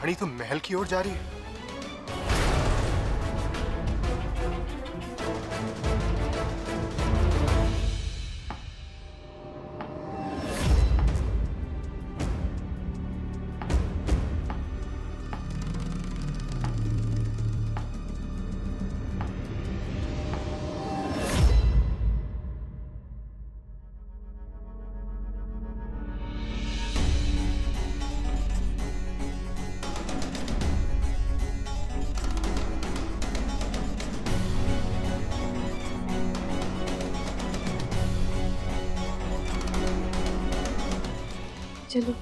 गाड़ी तो महल की ओर जा रही है। चलो।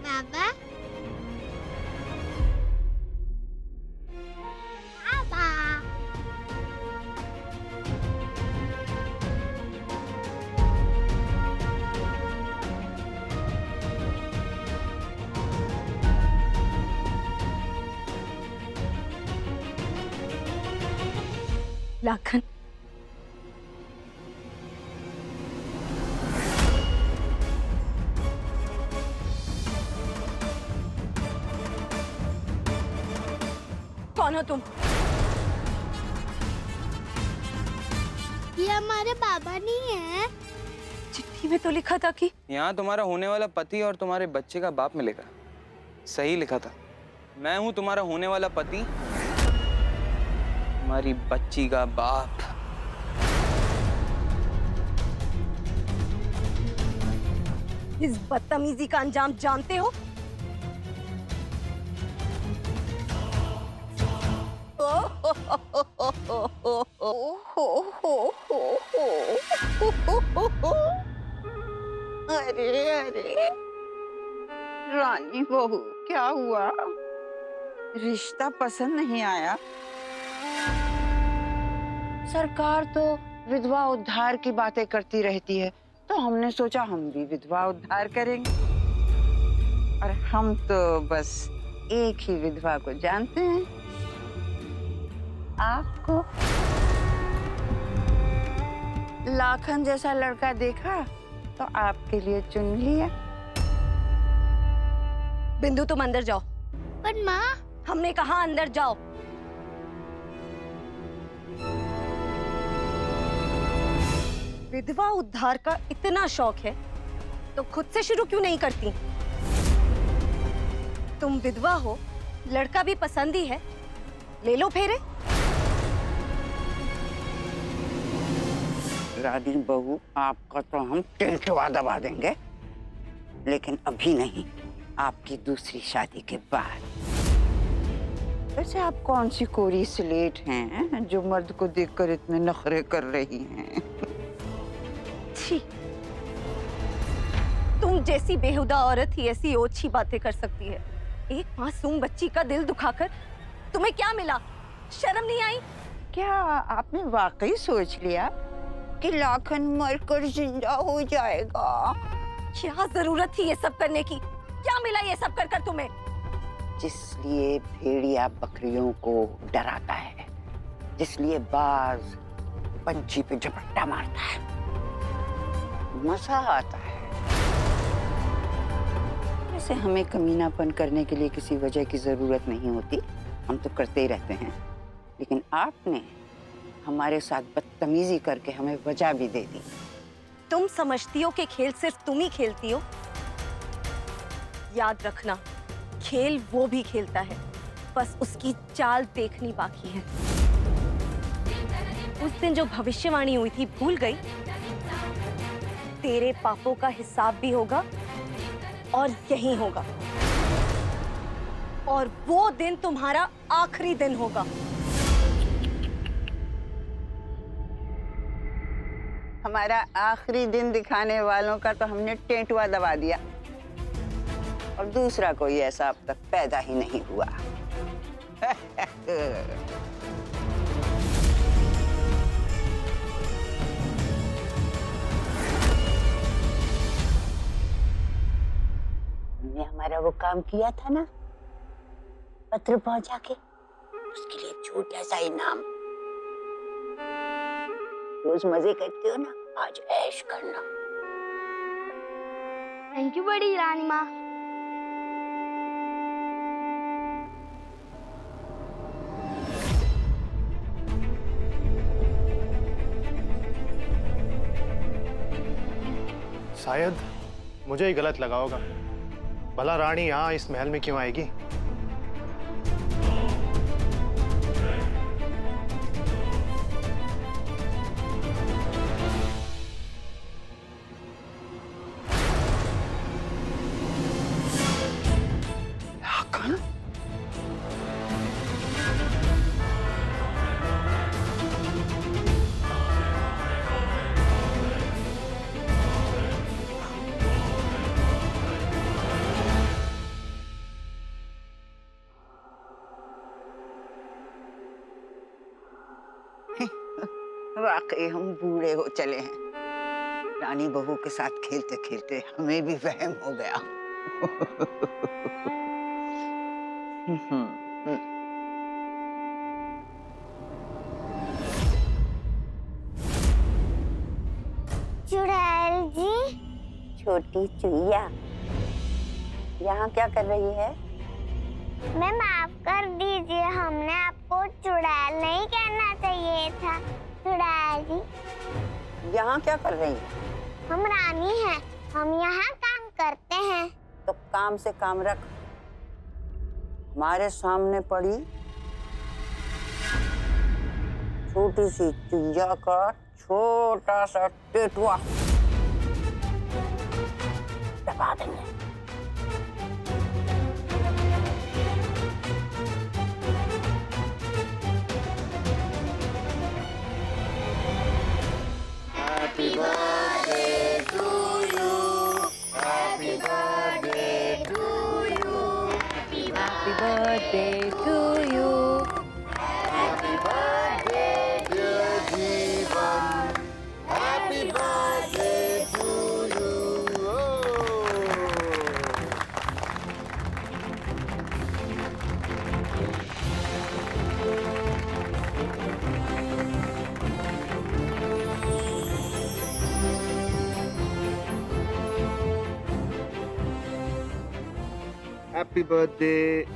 बाबा, बाबा, लाखन, कौन हो तुम? ये हमारे बाबा नहीं है। चिट्ठी में तो लिखा था कि यहाँ तुम्हारा होने वाला पति और तुम्हारे बच्चे का बाप मिलेगा। सही लिखा था। मैं हूँ तुम्हारा होने वाला पति, तुम्हारी बच्ची का बाप। इस बदतमीजी का अंजाम जानते हो? अरे अरे रानी बहू, क्या हुआ? रिश्ता पसंद नहीं आया? सरकार तो विधवा उद्धार की बातें करती रहती है, तो हमने सोचा हम भी विधवा उद्धार करेंगे। और हम तो बस एक ही विधवा को जानते हैं, आपको। लाखन जैसा लड़का देखा तो आपके लिए चुन लिया। बिंदु, तुम अंदर जाओ। पर माँ, हमने कहा अंदर जाओ। विधवा उद्धार का इतना शौक है तो खुद से शुरू क्यों नहीं करती? तुम विधवा हो, लड़का भी पसंद ही है, ले लो फेरे। रानी बहू, आपका तो हम टेंटवा दबा देंगे, लेकिन अभी नहीं, आपकी दूसरी शादी के बाद। वैसे आप कौन सी कोरी स्लेट हैं जो मर्द को देखकर इतने नखरे कर रही हैं? छी, तुम जैसी बेहुदा औरत ही ऐसी ओछी बातें कर सकती है। एक मासूम बच्ची का दिल दुखाकर तुम्हें क्या मिला? शर्म नहीं आई? क्या आपने वाकई सोच लिया कि लाखन मरकर जिंदा हो जाएगा? क्या जरूरत थी ये सब करने की? क्या मिला ये सब कर कर तुम्हें? जिसलिए भेड़िया बकरियों को डराता है, जिसलिए बाज पंछी पे झपट्टा मारता है, मजा आता है। वैसे हमें कमीनापन करने के लिए किसी वजह की जरूरत नहीं होती, हम तो करते ही रहते हैं। लेकिन आपने हमारे साथ बदतमीजी करके हमें वजह भी दे दी। तुम समझती हो कि खेल सिर्फ तुम ही खेलती हो? याद रखना, खेल वो भी खेलता है, बस उसकी चाल देखनी बाकी है। उस दिन जो भविष्यवाणी हुई थी, भूल गई? तेरे पापों का हिसाब भी होगा और यही होगा, और वो दिन तुम्हारा आखिरी दिन होगा। हमारा आखिरी दिन दिखाने वालों का तो हमने टेंटुआ दबा दिया, और दूसरा कोई ऐसा अब तक पैदा ही नहीं हुआ। हमने हमारा वो काम किया था ना, पत्र पहुंचा के, उसके लिए छोटा सा इनाम। रोज मजे करते हो ना, आज ऐश करना। थैंक यू बड़ी रानी माँ। शायद मुझे ही गलत लगा होगा। भला रानी यहाँ इस महल में क्यों आएगी? वाकई हम बूढ़े हो चले हैं। रानी बहू के साथ खेलते खेलते हमें भी वहम हो गया। चुड़ैल जी। छोटी चुईया, यहाँ क्या कर रही है? मैं माफ कर दीजिए, हमने आपको चुड़ैल नहीं कहना चाहिए था। चुड़ैल जी। यहाँ क्या कर रही है? हम रानी हैं, हम यहाँ काम करते हैं। तो काम से काम रख। हमारे सामने पड़ी छोटी सी चुईया का छोटा सा टेटुआ दबा देंगे। Happy birthday to you. Happy birthday to you. Happy birthday to you. Happy birthday dear Jeevan. Happy birthday to you. Happy birthday.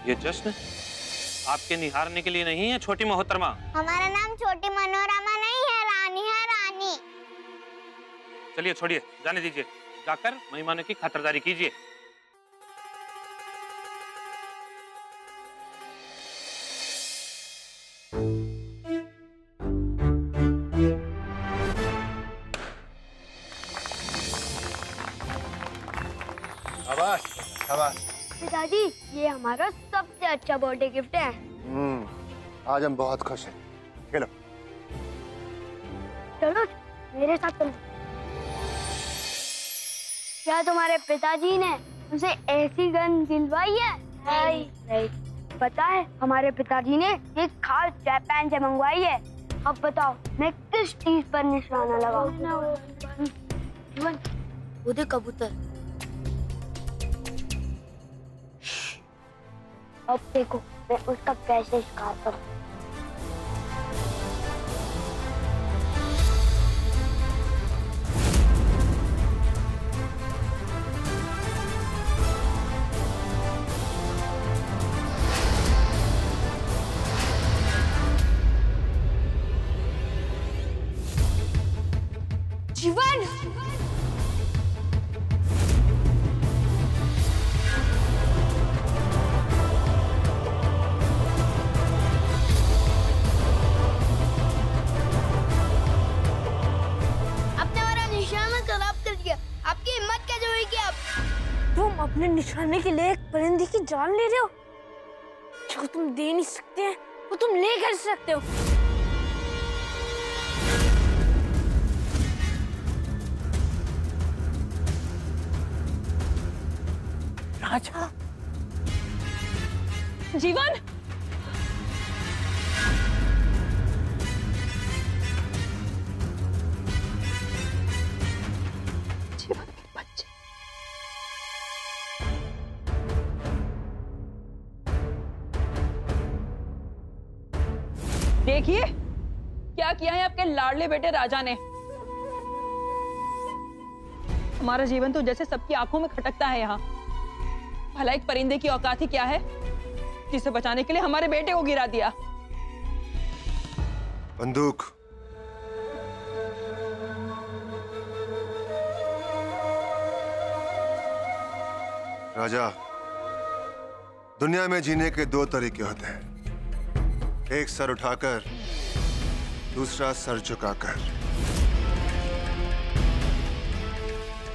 ये जश्न आपके निहारने के लिए नहीं है छोटी मोहतरमा। हमारा नाम छोटी मनोरमा नहीं है, रानी है, रानी। चलिए छोड़िए, जाने दीजिए, जाकर मेहमानों की खातिरदारी कीजिए। शाबाश शाबाश। पिताजी, ये हमारा सबसे अच्छा बर्थडे गिफ्ट है। आज हम बहुत खुश हैं। चलो चलो मेरे साथ चलो। क्या तुम्हारे पिताजी ने उसे ऐसी गन दिलवाई है? नहीं। पता है, हमारे पिताजी ने ये खास जापान से मंगवाई है। अब बताओ मैं किस चीज पर निशाना लगाऊं? वो देख कबूतर। अब देखो मैं उसका कैसे शिकार करूं। जीवन, आपकी हिम्मत कैसे हुई कि आप तुम अपने निशाने के लिए एक परिंदे की जान ले रहे हो? जो तुम दे नहीं सकते हैं वो तुम ले कर सकते हो। राजा, जीवन, जीवन के बच्चे। देखिए क्या किया है आपके लाडले बेटे राजा ने। हमारा जीवन तो जैसे सबकी आंखों में खटकता है यहाँ। भला एक परिंदे की औकात ही क्या है जिसे बचाने के लिए हमारे बेटे को गिरा दिया। बंदूक। राजा, दुनिया में जीने के दो तरीके होते हैं, एक सर उठाकर, दूसरा सर झुकाकर।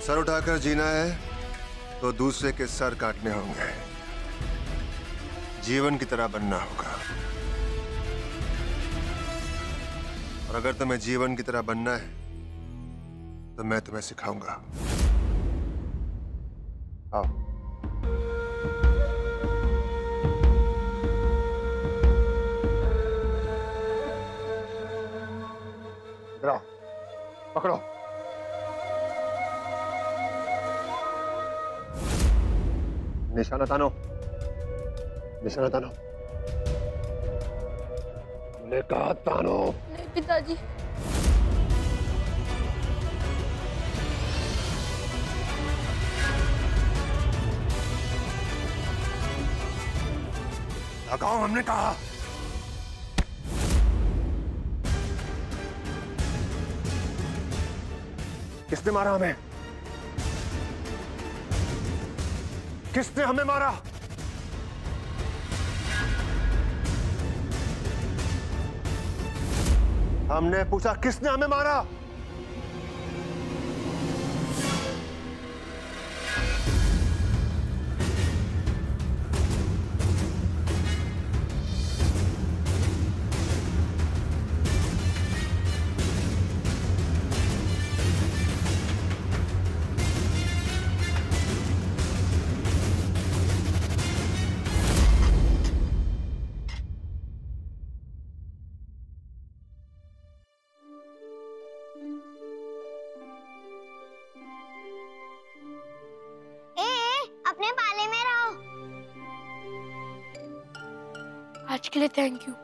सर उठाकर जीना है तो दूसरे के सर काटने होंगे, जीवन की तरह बनना होगा। और अगर तुम्हें जीवन की तरह बनना है तो मैं तुम्हें सिखाऊंगा। आओ। इधर आओ, पकड़ो। निशाना तानो, निशाना तानो। मैंने कहा तानो। नहीं पिताजी। लगाओ, हमने कहा। किसने मारा हमें? किसने हमें मारा? हमने पूछा किसने हमें मारा? अपने पाले में रहो। आज के लिए थैंक यू।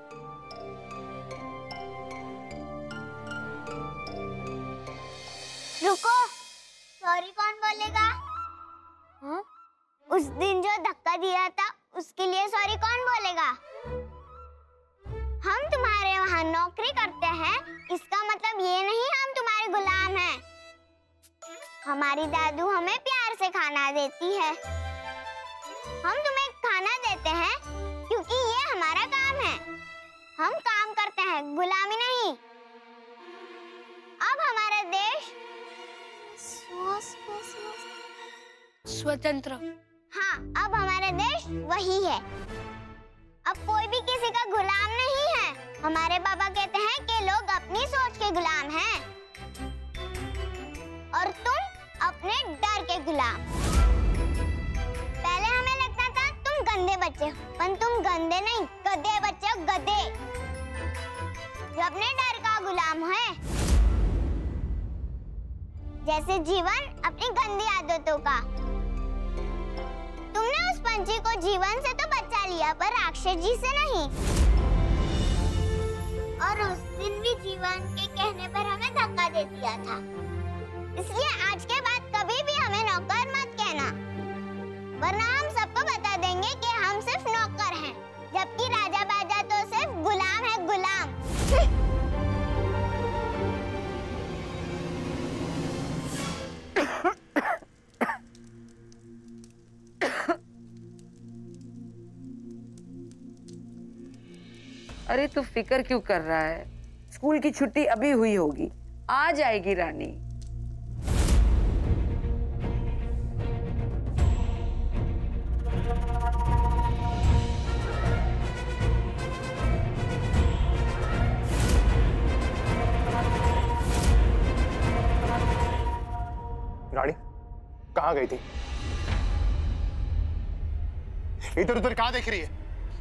रुको, सॉरी कौन बोलेगा? हाँ? उस दिन जो धक्का दिया था उसके लिए सॉरी कौन बोलेगा? हम तुम्हारे वहाँ नौकरी करते हैं, इसका मतलब ये नहीं हम तुम्हारे गुलाम हैं। हमारी दादू हमें प्यार से खाना देती है। हम तुम्हें खाना देते हैं क्योंकि ये हमारा काम है। हम काम करते हैं, गुलामी नहीं। अब हमारा देश स्वतंत्र। हाँ, अब हमारा देश वही है। अब कोई भी किसी का गुलाम नहीं है। हमारे बाबा कहते हैं कि लोग अपनी सोच के गुलाम हैं और तुम अपने डर के गुलाम। पहले हमें लगता था तुम गंदे बच्चे हो, पर तुम गंदे नहीं, गधे बच्चे हो, गधे जो अपने डर का गुलाम है। जैसे जीवन अपनी गंदी आदतों का। तुमने उस पंछी को जीवन से तो बचा लिया, पर राक्षस जी से नहीं। और उस दिन भी जीवन के कहने पर हमें धक्का दे दिया था। इसलिए आज के बाद कभी भी हमें नौकर मत कहना, वरना हम सबको बता देंगे कि हम सिर्फ नौकर हैं, जबकि राजा बाजा तो सिर्फ गुलाम है, गुलाम। अरे तू फिक्र क्यों कर रहा है? स्कूल की छुट्टी अभी हुई होगी, आ जाएगी रानी। रानी कहाँ गई थी? इधर उधर कहाँ देख रही है?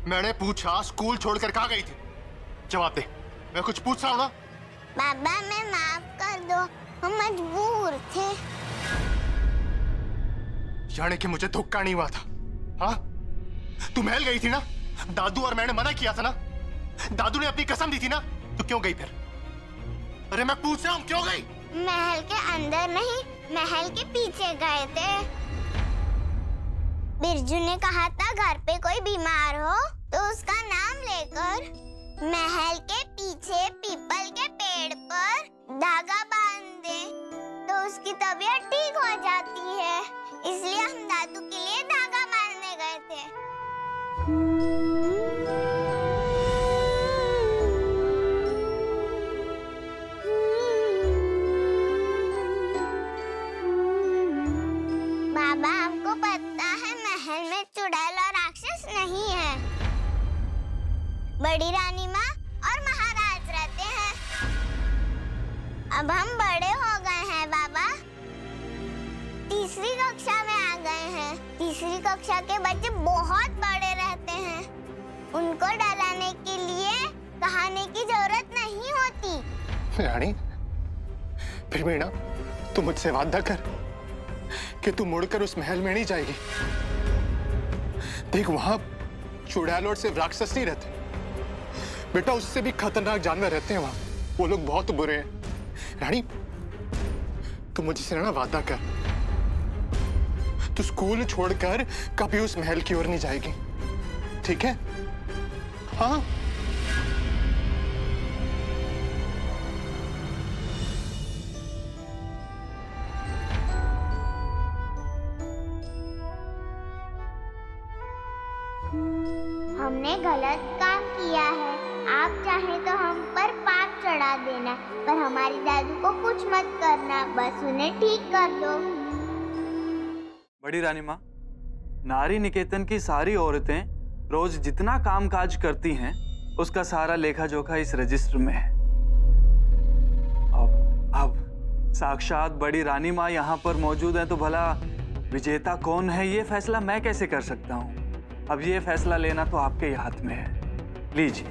मैंने पूछा स्कूल छोड़कर कहाँ गई थी? जवाब दे, मैं कुछ पूछ रहा हूँ ना। बाबा मैं माफ कर दो, हम मजबूर थे। जाने कि मुझे धोखा नहीं हुआ था। हाँ, तू महल गई थी ना, दादू और मैंने मना किया था ना, दादू ने अपनी कसम दी थी ना, तो क्यों गई फिर? अरे मैं पूछ रहा हूँ क्यों गई? महल के अंदर नहीं, महल के पीछे गए थे। बिरजू ने कहा था घर पे कोई बीमार हो तो उसका नाम लेकर महल के पीछे पीपल के पेड़ पर धागा बांध दे तो उसकी तबीयत ठीक हो जाती है। इसलिए हम दादू के लिए धागा बांधने गए थे। बाबा आपको पता है महल में चुड़ैल और राक्षस नहीं है, बड़ी रानी माँ और महाराज रहते हैं। अब हम बड़े हो गए हैं बाबा, तीसरी कक्षा में आ गए हैं। तीसरी कक्षा के बच्चे बहुत बड़े रहते हैं, उनको डराने के लिए कहानी की जरूरत नहीं होती। रानी, फिर भी ना तू मुझसे वादा कर कि तू मुड़कर उस महल में नहीं जाएगी। देख वहां चुड़ैल और सिर्फ राक्षस नहीं रहते बेटा, उससे भी खतरनाक जानवर रहते हैं वहां, वो लोग बहुत बुरे हैं। रानी तू मुझसे ना वादा कर, तू स्कूल छोड़कर कभी उस महल की ओर नहीं जाएगी, ठीक है? हाँ हमने गलत काम किया है, आप चाहे तो हम पर पाप चढ़ा देना, पर हमारी दादू को कुछ मत करना, बस उन्हें ठीक कर दो। बड़ी रानी माँ, नारी निकेतन की सारी औरतें रोज जितना काम काज करती हैं उसका सारा लेखा जोखा इस रजिस्टर में है। अब साक्षात बड़ी रानी माँ यहाँ पर मौजूद है तो भला विजेता कौन है ये फैसला मैं कैसे कर सकता हूँ? अब ये फैसला लेना तो आपके ही हाथ में है, लीजिए।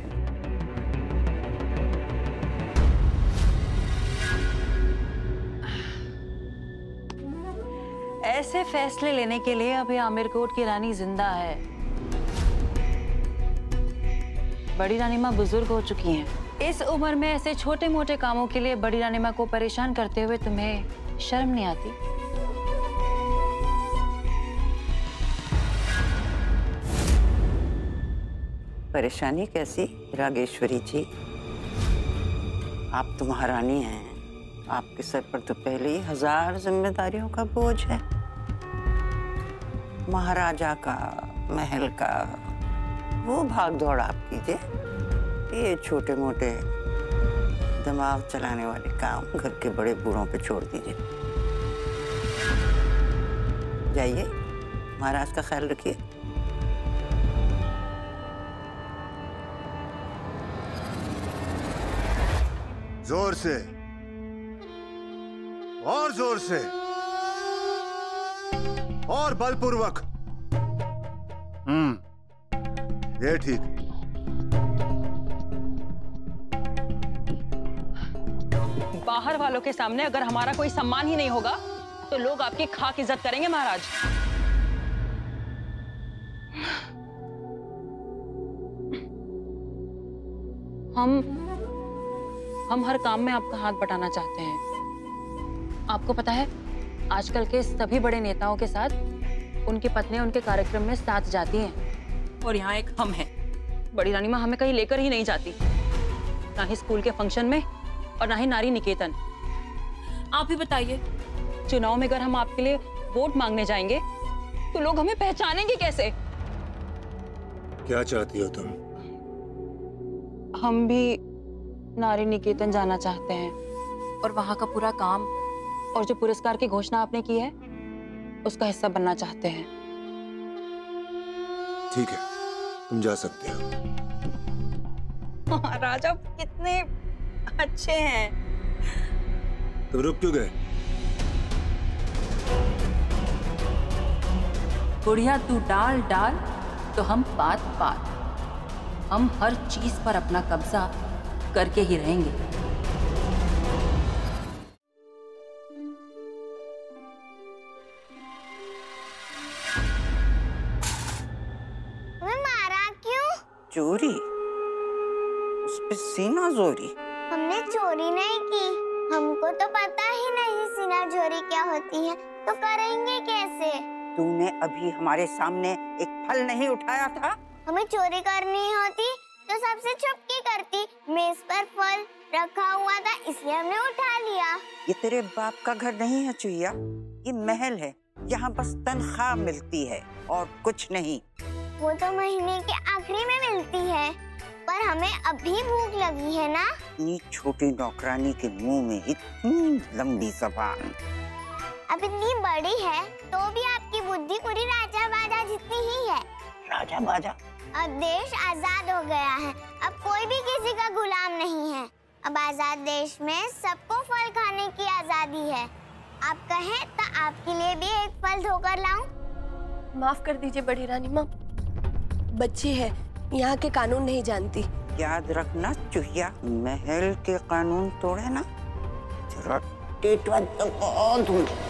ऐसे फैसले लेने के लिए अभी आमिरकोट की रानी जिंदा है। बड़ी रानी माँ बुजुर्ग हो चुकी हैं। इस उम्र में ऐसे छोटे मोटे कामों के लिए बड़ी रानी माँ को परेशान करते हुए तुम्हें शर्म नहीं आती? परेशानी कैसी रागेश्वरी जी? आप तो महारानी हैं, आपके सर पर तो पहले ही 1000 जिम्मेदारियों का बोझ है। महाराजा का, महल का, वो भाग दौड़ आप कीजिए, ये छोटे मोटे दिमाग चलाने वाले काम घर के बड़े बूढ़ों पे छोड़ दीजिए। जाइए, महाराज का ख्याल रखिए। जोर से और जोर से और बलपूर्वक। ये ठीक। बाहर वालों के सामने अगर हमारा कोई सम्मान ही नहीं होगा तो लोग आपकी खाक इज्जत करेंगे महाराज। हम हर काम में आपका हाथ बटाना चाहते हैं। आपको पता है आजकल के सभी बड़े नेताओं के साथ उनकी पत्नियां उनके कार्यक्रम में साथ जाती हैं और यहाँ एक हम हैं। बड़ी रानी माँ हमें कहीं लेकर ही नहीं जाती, ना ही स्कूल के फंक्शन में और ना ही नारी निकेतन। आप ही बताइए, चुनाव में अगर हम आपके लिए वोट मांगने जाएंगे तो लोग हमें पहचानेंगे कैसे? क्या चाहती हो तुम? हम भी नारी निकेतन जाना चाहते हैं और वहां का पूरा काम और जो पुरस्कार की घोषणा आपने की है उसका हिस्सा बनना चाहते हैं। ठीक है, तुम जा सकते हो। महाराज आप कितने अच्छे हैं। तुम रुक क्यों गए? बुढ़िया तू डाल डाल तो हम बात बात हम हर चीज पर अपना कब्जा करके ही रहेंगे। तुम्हें मारा क्यों? चोरी? उस पे सीना जोरी? हमने चोरी नहीं की, हमको तो पता ही नहीं सीना चोरी क्या होती है, तो करेंगे कैसे? तूने अभी हमारे सामने एक फल नहीं उठाया था? हमें चोरी करनी होती तो सबसे छुप के करती। मेज पर फल रखा हुआ था इसलिए हमने उठा लिया। ये तेरे बाप का घर नहीं है चुहिया, ये महल है। यहाँ बस तनख्वाह मिलती है और कुछ नहीं। वो तो महीने के आखिरी में मिलती है, पर हमें अभी भूख लगी है ना। इतनी छोटी नौकरानी के मुंह में इतनी लंबी जबान। अब इतनी बड़ी है तो भी आपकी बुद्धि पूरी राजा बाजा जितनी ही है। राजा बाजा? अब देश आजाद हो गया है, अब कोई भी किसी का गुलाम नहीं है। अब आजाद देश में सबको फल खाने की आजादी है। आप कहें तो आपके लिए भी एक फल धोकर लाऊं? माफ कर दीजिए बड़ी रानी माँ, बच्ची है, यहाँ के कानून नहीं जानती। याद रखना चुहिया, महल के कानून तोड़े ना, तेरा टेटवा दबा दूंगा।